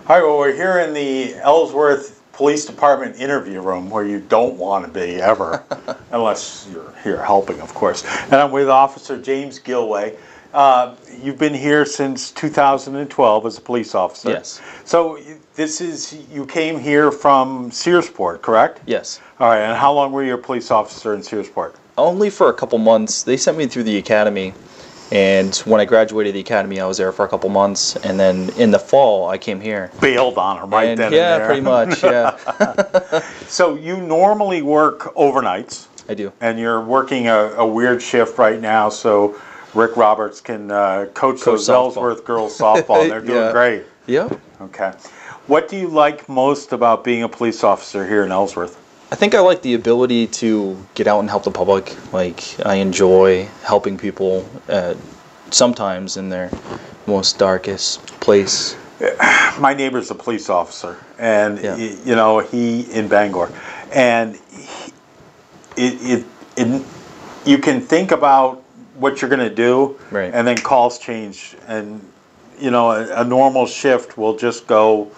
All right, well, we're here in the Ellsworth Police Department interview room where you don't want to be ever, unless you're here helping, of course. And I'm with Officer James Gilway. You've been here since 2012 as a police officer. Yes. So you came here from Searsport, correct? Yes. All right, and how long were you a police officer in Searsport? Only for a couple months. They sent me through the academy, and when I graduated the academy, I was there for a couple months, and then in the fall, I came here. Bailed on them right then and yeah, there. pretty much, yeah. So you normally work overnights. I do. And you're working a weird shift right now, so Rick Roberts can coach those Ellsworth girls softball, and they're doing great. Yep. Okay. What do you like most about being a police officer here in Ellsworth? I think I like the ability to get out and help the public. Like, I enjoy helping people sometimes in their most darkest place. My neighbor's a police officer, and he in Bangor, and you can think about what you're going to do, right, and then calls change, and a normal shift will just go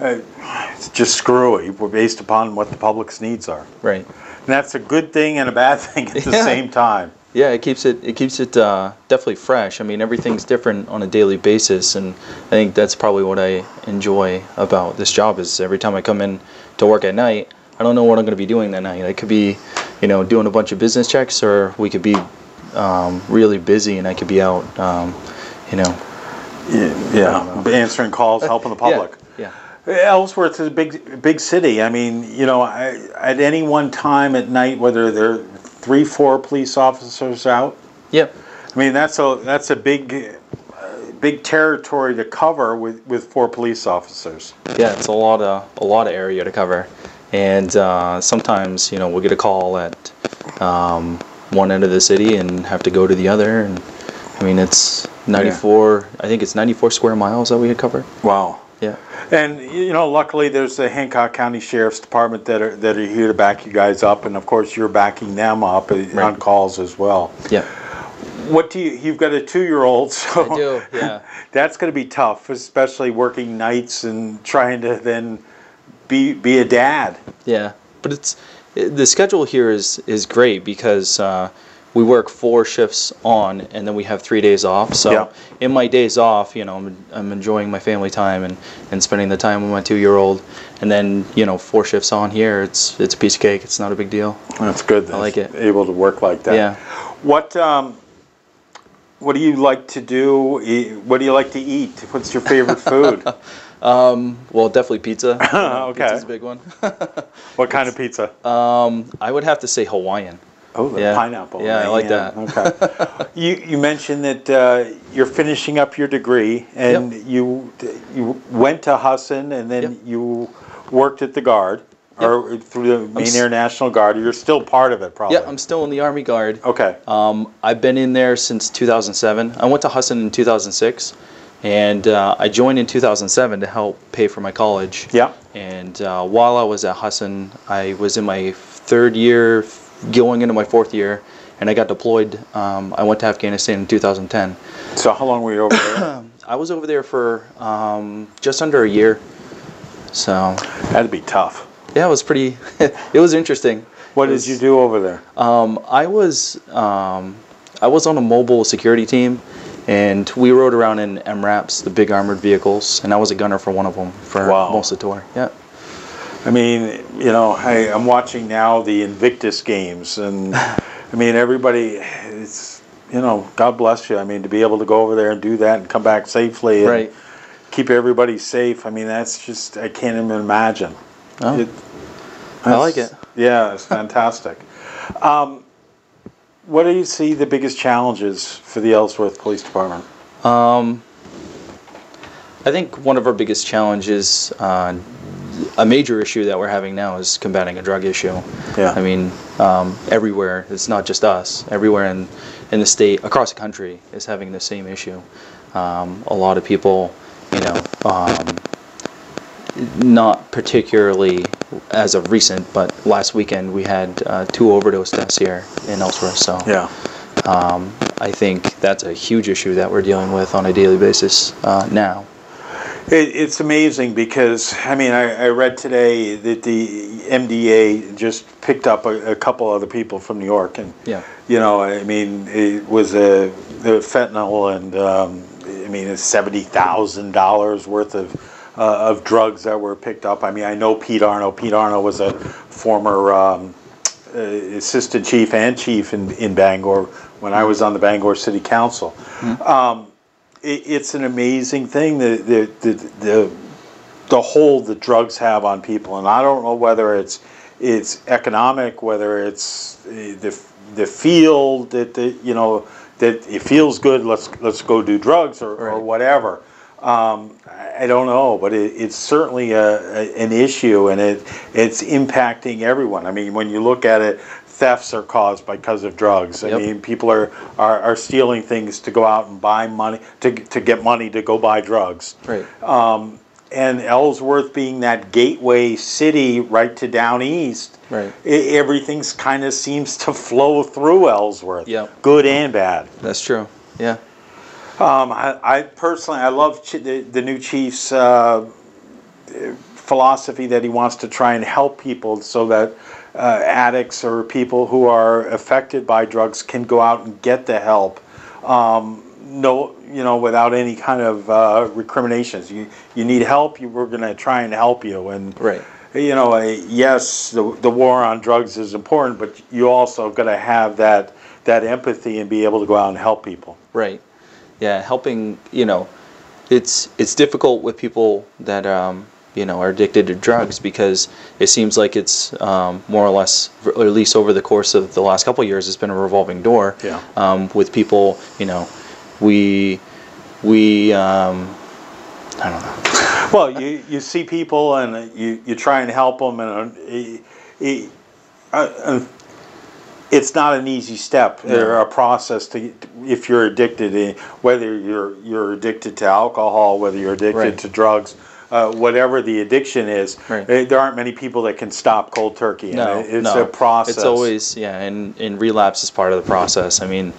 it's just screwy based upon what the public's needs are. Right. And that's a good thing and a bad thing at the same time. Yeah, it keeps it definitely fresh. I mean, everything's different on a daily basis, and I think that's probably what I enjoy about this job is every time I come in to work at night, I don't know what I'm going to be doing that night. I could be, doing a bunch of business checks, or we could be really busy, and I could be out, answering calls, helping the public. Yeah. Ellsworth is a big city. I mean, at any one time at night, whether there are 3-4 police officers out. Yep. I mean, that's a big territory to cover with 4 police officers. Yeah, it's a lot of area to cover, and sometimes we'll get a call at one end of the city and have to go to the other, and I mean it's 94. I think it's 94 square miles that we had covered. Wow. Yeah. And luckily there's the Hancock County Sheriff's Department that are here to back you guys up, and of course you're backing them up on calls as well. Yeah. What you've got a 2-year-old, so I do, yeah. That's going to be tough, especially working nights and trying to then be a dad. Yeah, but the schedule here is great because we work 4 shifts on, and then we have 3 days off. So in my days off, I'm enjoying my family time and spending the time with my 2-year-old. And then 4 shifts on here, it's a piece of cake. It's not a big deal. That's good. I like it. Able to work like that. Yeah. What do you like to do? What do you like to eat? What's your favorite food? Well, definitely pizza. Okay. Pizza's a big one. What kind of pizza? I would have to say Hawaiian. Oh, the pineapple. Yeah, I like that. Okay. You mentioned that you're finishing up your degree, and you went to Husson, and then you worked at the Guard, or through the Maine Air National Guard. You're still part of it, probably. Yeah, I'm still in the Army Guard. Okay. I've been in there since 2007. I went to Husson in 2006, and I joined in 2007 to help pay for my college. Yeah. And while I was at Husson, I was in my 3rd year, going into my 4th year, and I got deployed. I went to Afghanistan in 2010. So how long were you over there? I was over there for just under a year. So that'd be tough. Yeah, it was pretty. It was interesting. What did you do over there? I was on a mobile security team, and we rode around in MRAPs, the big armored vehicles, and I was a gunner for one of them for most of the tour. Yeah. I mean, I'm watching now the Invictus games, and I mean, everybody, it's, God bless you. I mean, to be able to go over there and do that and come back safely and keep everybody safe, I mean, that's just, I can't even imagine. Oh. I like it. Yeah, it's fantastic. What do you see the biggest challenges for the Ellsworth Police Department? I think one of our biggest challenges, a major issue that we're having now, is combating a drug issue. Yeah. I mean, everywhere, it's not just us, everywhere in the state, across the country, is having the same issue. A lot of people, not particularly as of recent, but last weekend we had 2 overdose deaths here in Ellsworth. So yeah, I think that's a huge issue that we're dealing with on a daily basis now. It's amazing because, I mean, I read today that the MDA just picked up a couple other people from New York, and you know, I mean, it was the fentanyl, and I mean, it's $70,000 worth of drugs that were picked up. I mean, I know Pete Arno. Pete Arno was a former assistant chief and chief in Bangor when I was on the Bangor City Council. It's an amazing thing, the hold that drugs have on people, and I don't know whether it's economic, whether it's the field that you know, that it feels good. Let's go do drugs or whatever. I don't know, but it's certainly an issue, and it's impacting everyone. I mean, when you look at it, thefts are caused because of drugs. I mean, people are stealing things to go out and buy money, to get money to go buy drugs. Right. And Ellsworth being that gateway city right to down east, everything's kind of seems to flow through Ellsworth, good and bad. That's true. Yeah. I personally, I love the new chief's philosophy that he wants to try and help people so that addicts or people who are affected by drugs can go out and get the help, without any kind of recriminations. You need help, we're going to try and help you. And you know, yes, the war on drugs is important, but you also got to have that empathy and be able to go out and help people. Right. Yeah, helping. You know, it's difficult with people that you know, are addicted to drugs, because it seems like it's more or less, or at least over the course of the last couple of years, it's been a revolving door. With people, you know, we I don't know. Well, you see people and you try and help them, and it's not an easy step or a process if you're addicted, whether you're addicted to alcohol, whether you're addicted to drugs. Whatever the addiction is, there aren't many people that can stop cold turkey. It's a process. It's always, and relapse is part of the process. I mean,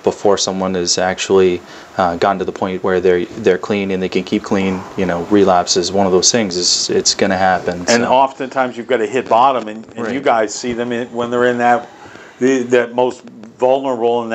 before someone has actually gotten to the point where they're clean and they can keep clean, you know, relapse is one of those things. It's going to happen. And oftentimes you've got to hit bottom, and you guys see them when they're in that most vulnerable and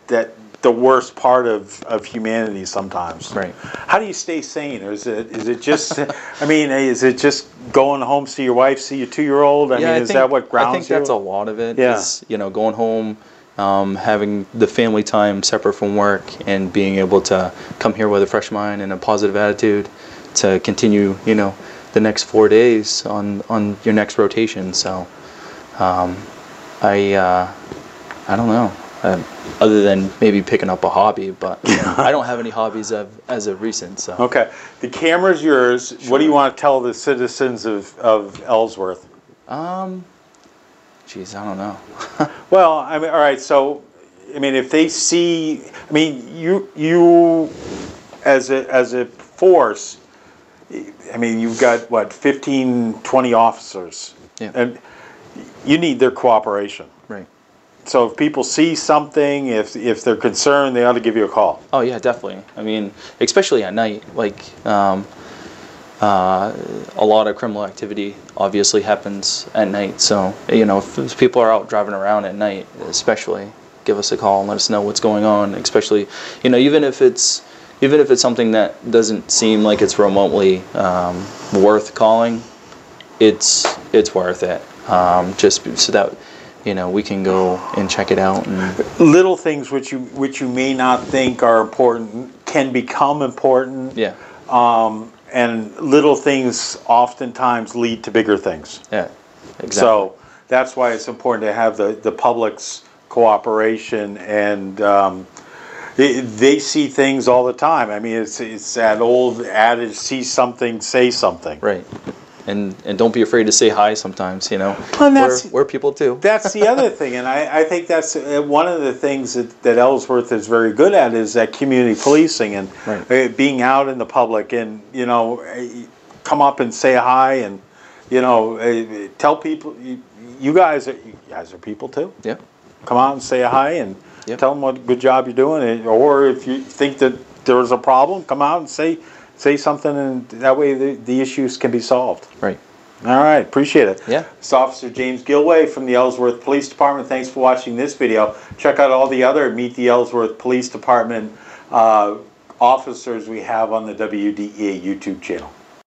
that the worst part of humanity sometimes. How do you stay sane? Or is it just, I mean, is it just going home, see your wife, see your 2-year-old? I mean, is that what grounds you? I think that's a lot of it. Is, you know, going home, having the family time separate from work, and being able to come here with a fresh mind and a positive attitude to continue, you know, the next 4 days on your next rotation. So, I don't know. Other than maybe picking up a hobby, but I don't have any hobbies as of recent. So okay, the camera's yours. Sure. What do you want to tell the citizens of Ellsworth? Geez, I don't know. Well, I mean, all right. So, I mean, if they see, I mean, you as a force, I mean, you've got what, 15, 20 officers, and you need their cooperation. Right. So if people see something, if they're concerned, they ought to give you a call. Oh yeah, definitely. I mean, especially at night. Like a lot of criminal activity obviously happens at night. So you know, if people are out driving around at night, especially, give us a call and let us know what's going on. Especially, you know, even if it's something that doesn't seem like it's remotely worth calling, it's worth it. Just so that, you know, we can go and check it out. And little things which you may not think are important can become important. Yeah. And little things oftentimes lead to bigger things. Yeah. Exactly. So that's why it's important to have the public's cooperation, and they see things all the time. I mean, it's that old adage: see something, say something. Right. And don't be afraid to say hi sometimes, you know. Well, we're people too. That's the other thing, and I think that's one of the things that Ellsworth is very good at, is that community policing and being out in the public, and, you know, come up and say hi, and, you know, tell people, you guys are people too. Yeah. Come out and say hi, and tell them what good job you're doing, or if you think that there's a problem, come out and say say something, and that way the issues can be solved. Right. All right, appreciate it. Yeah. It's Officer James Gilway from the Ellsworth Police Department. Thanks for watching this video. Check out all the other Meet the Ellsworth Police Department officers we have on the WDEA YouTube channel.